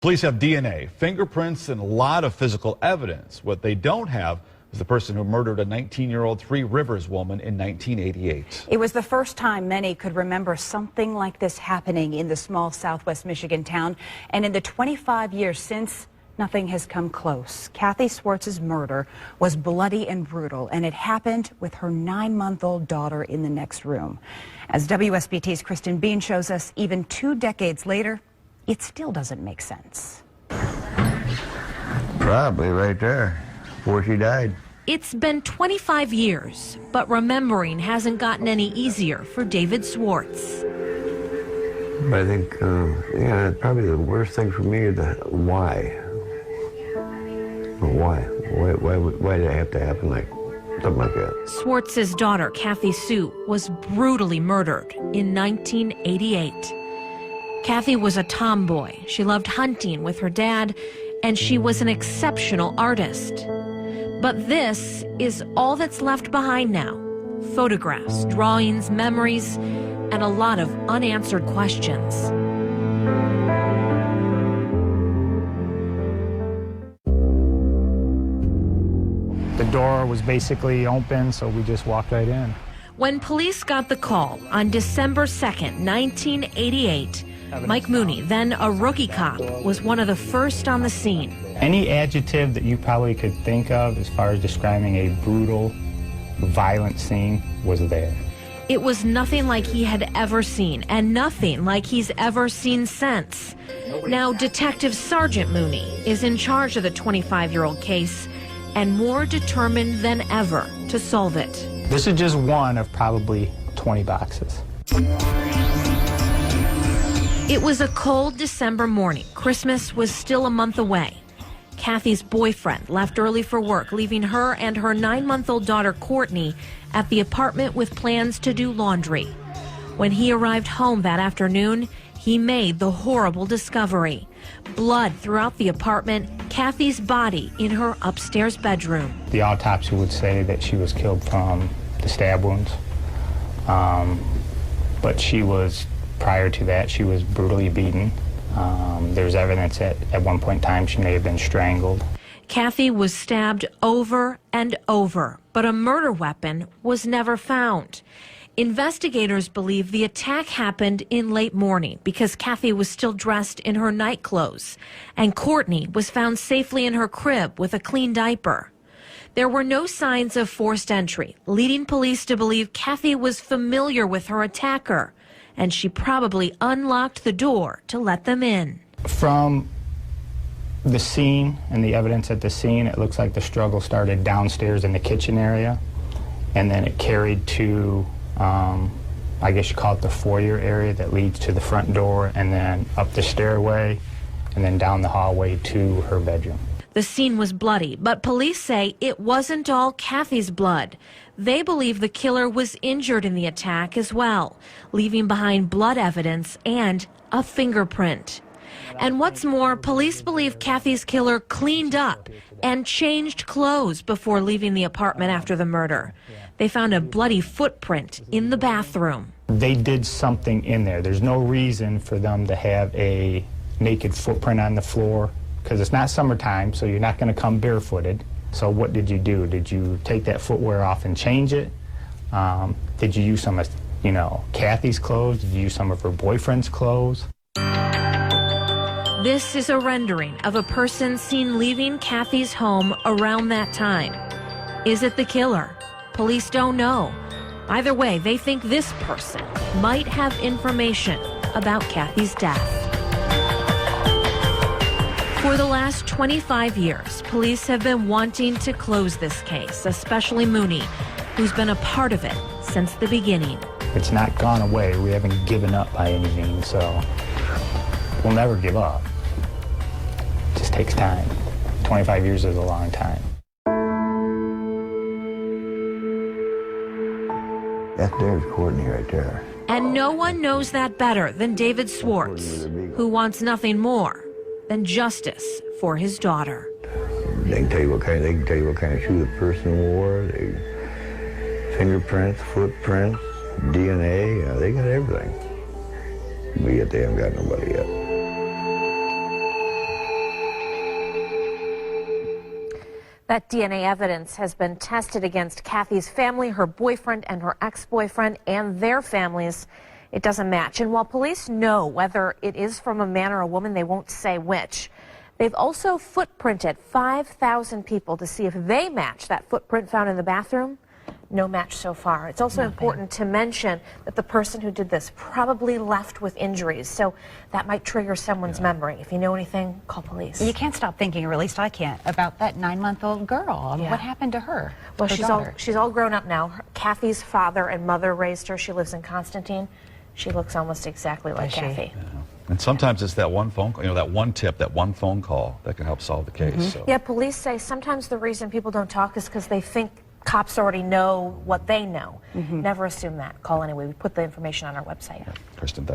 Police have DNA, fingerprints, and a lot of physical evidence. What they don't have is the person who murdered a 19-year-old Three Rivers woman in 1988. It was the first time many could remember something like this happening in the small southwest Michigan town. And in the 25 years since, nothing has come close. Cathy Swartz's murder was bloody and brutal, and it happened with her 9-month-old daughter in the next room. As WSBT's Kristen Bean shows us, even 2 decades later, it still doesn't make sense. Probably right there, before she died. It's been 25 years, but remembering hasn't gotten any easier for David Schwartz. I think, yeah, probably the worst thing for me is the why. Why? Why did it have to happen like something like that? Schwartz's daughter, Cathy Sue, was brutally murdered in 1988. Cathy was a tomboy. She loved hunting with her dad, and she was an exceptional artist. But this is all that's left behind now. Photographs, drawings, memories, and a lot of unanswered questions. The door was basically open, so we just walked right in. When police got the call on December 2nd, 1988, Mike Mooney, then a rookie cop, was one of the first on the scene. Any adjective that you probably could think of as far as describing a brutal, violent scene was there. It was nothing like he had ever seen, and nothing like he's ever seen since. Now, Detective Sergeant Mooney is in charge of the 25-year-old case, and more determined than ever to solve it. This is just one of probably 20 boxes. It was a cold December morning. Christmas was still a month away. Cathy's boyfriend left early for work, leaving her and her 9-month-old daughter, Courtney, at the apartment with plans to do laundry. When he arrived home that afternoon, he made the horrible discovery. Blood throughout the apartment, Cathy's body in her upstairs bedroom. The autopsy would say that she was killed from the stab wounds, but she was, prior to that, she was brutally beaten. There's evidence that at one point in time she may have been strangled. Cathy was stabbed over and over, but a murder weapon was never found. Investigators believe the attack happened in late morning because Cathy was still dressed in her night clothes, and Courtney was found safely in her crib with a clean diaper. There were no signs of forced entry, leading police to believe Cathy was familiar with her attacker, and she probably unlocked the door to let them in. From The scene and the evidence at the scene, it looks like the struggle started downstairs in the kitchen area, and then it carried to, I guess you call it the foyer area that leads to the front door, and then up the stairway, and then down the hallway to her bedroom. The scene was bloody, but police say it wasn't all Cathy's blood. They believe the killer was injured in the attack as well, leaving behind blood evidence and a fingerprint. And what's more, police believe Cathy's killer cleaned up and changed clothes before leaving the apartment after the murder. They found a bloody footprint in the bathroom. They did something in there. There's no reason for them to have a naked footprint on the floor, because it's not summertime, so you're not going to come barefooted. So what did you do? Did you take that footwear off and change it? Did you use some of, Cathy's clothes? Did you use some of her boyfriend's clothes? This is a rendering of a person seen leaving Cathy's home around that time. Is it the killer? Police don't know. Either way, they think this person might have information about Cathy's death. For the last 25 years, police have been wanting to close this case, especially Mooney, who's been a part of it since the beginning. It's not gone away. We haven't given up by any means, so we'll never give up. It just takes time. 25 years is a long time. That there's Courtney right there. And no one knows that better than David Schwartz, who wants nothing more than justice for his daughter. They can tell you what kind of shoe the person wore, fingerprints, footprints, DNA, they got everything. But yet they haven't got nobody yet. That DNA evidence has been tested against Cathy's family, her boyfriend and her ex-boyfriend, and their families. It doesn't match. And while police know whether it is from a man or a woman, they won't say which. They've also footprinted 5,000 people to see if they match that footprint found in the bathroom. No match so far. It's also important to mention that the person who did this probably left with injuries, so that might trigger someone's memory. If you know anything, call police. You can't stop thinking, or at least I can't, about that 9-month-old girl. What happened to her? Well, Her she's all grown up now. Cathy's father and mother raised her. She lives in Constantine. She looks almost exactly like Cathy. Yeah. And sometimes it's that one phone call, that one tip, that one phone call that can help solve the case. So. Yeah, police say sometimes the reason people don't talk is because they think cops already know what they know. Never assume that. Call anyway. We put the information on our website. Kristen, thanks.